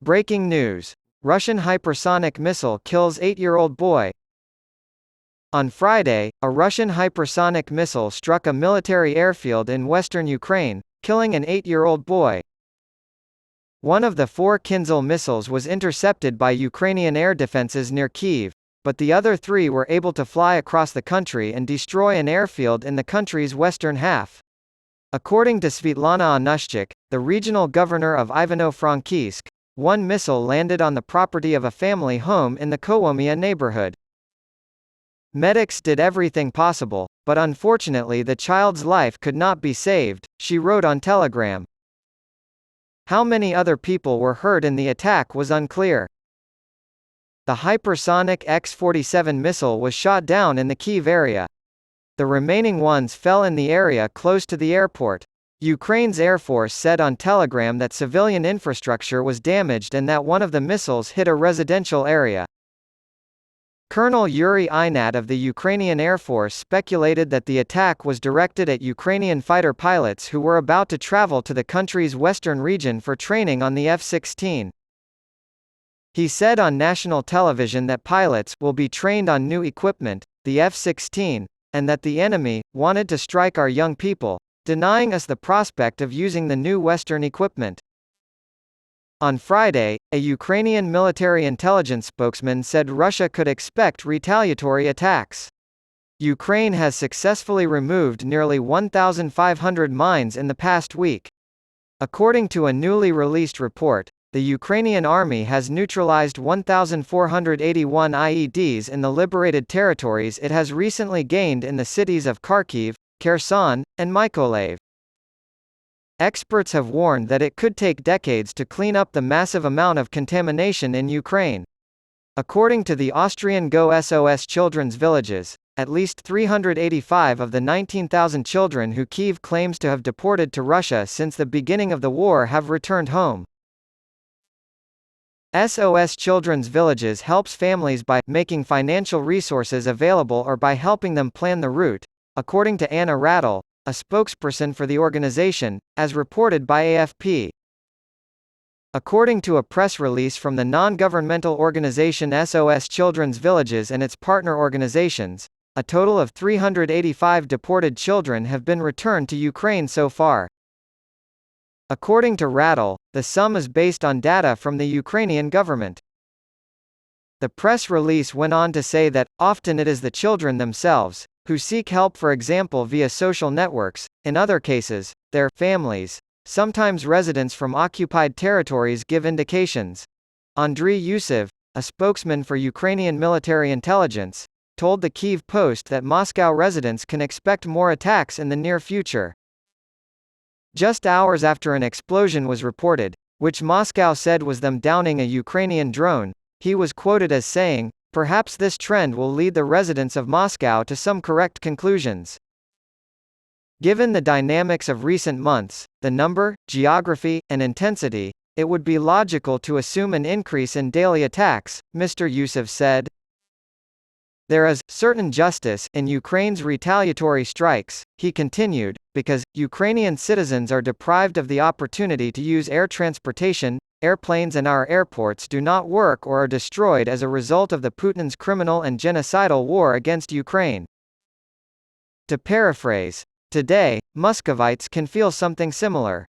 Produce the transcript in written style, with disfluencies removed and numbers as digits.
Breaking news. Russian hypersonic missile kills 8-year-old boy. On Friday, a Russian hypersonic missile struck a military airfield in western Ukraine, killing an 8-year-old boy. One of the 4 Kinzhal missiles was intercepted by Ukrainian air defenses near Kyiv, but the other 3 were able to fly across the country and destroy an airfield in the country's western half. According to Svetlana Onushchik, the regional governor of Ivano-Frankivsk, one missile landed on the property of a family home in the Kowomia neighborhood. Medics did everything possible, but unfortunately the child's life could not be saved, she wrote on Telegram. How many other people were hurt in the attack was unclear. The hypersonic X-47 missile was shot down in the Kyiv area. The remaining ones fell in the area close to the airport. Ukraine's Air Force said on Telegram that civilian infrastructure was damaged and that one of the missiles hit a residential area. Colonel Yuri Inat of the Ukrainian Air Force speculated that the attack was directed at Ukrainian fighter pilots who were about to travel to the country's western region for training on the F-16. He said on national television that pilots will be trained on new equipment, the F-16, and that the enemy wanted to strike our young people, denying us the prospect of using the new Western equipment. On Friday, a Ukrainian military intelligence spokesman said Russia could expect retaliatory attacks. Ukraine has successfully removed nearly 1,500 mines in the past week. According to a newly released report, the Ukrainian army has neutralized 1,481 IEDs in the liberated territories it has recently gained in the cities of Kharkiv, Kherson, and Mykolaiv. Experts have warned that it could take decades to clean up the massive amount of contamination in Ukraine. According to the Austrian Go SOS Children's Villages, at least 385 of the 19,000 children who Kyiv claims to have deported to Russia since the beginning of the war have returned home. SOS Children's Villages helps families by making financial resources available or by helping them plan the route, according to Anna Rattle, a spokesperson for the organization, as reported by AFP. According to a press release from the non-governmental organization SOS Children's Villages and its partner organizations, a total of 385 deported children have been returned to Ukraine so far. According to Rattle, the sum is based on data from the Ukrainian government. The press release went on to say that, often it is the children themselves, who seek help, for example via social networks, in other cases, their families. Sometimes residents from occupied territories give indications. Andriy Yusov, a spokesman for Ukrainian military intelligence, told the Kyiv Post that Moscow residents can expect more attacks in the near future. Just hours after an explosion was reported, which Moscow said was them downing a Ukrainian drone, he was quoted as saying, "Perhaps this trend will lead the residents of Moscow to some correct conclusions." Given the dynamics of recent months, the number, geography, and intensity, it would be logical to assume an increase in daily attacks, Mr. Yusov said. There is certain justice in Ukraine's retaliatory strikes, he continued, because Ukrainian citizens are deprived of the opportunity to use air transportation, airplanes and our airports do not work or are destroyed as a result of the Putin's criminal and genocidal war against Ukraine. To paraphrase, today, Muscovites can feel something similar.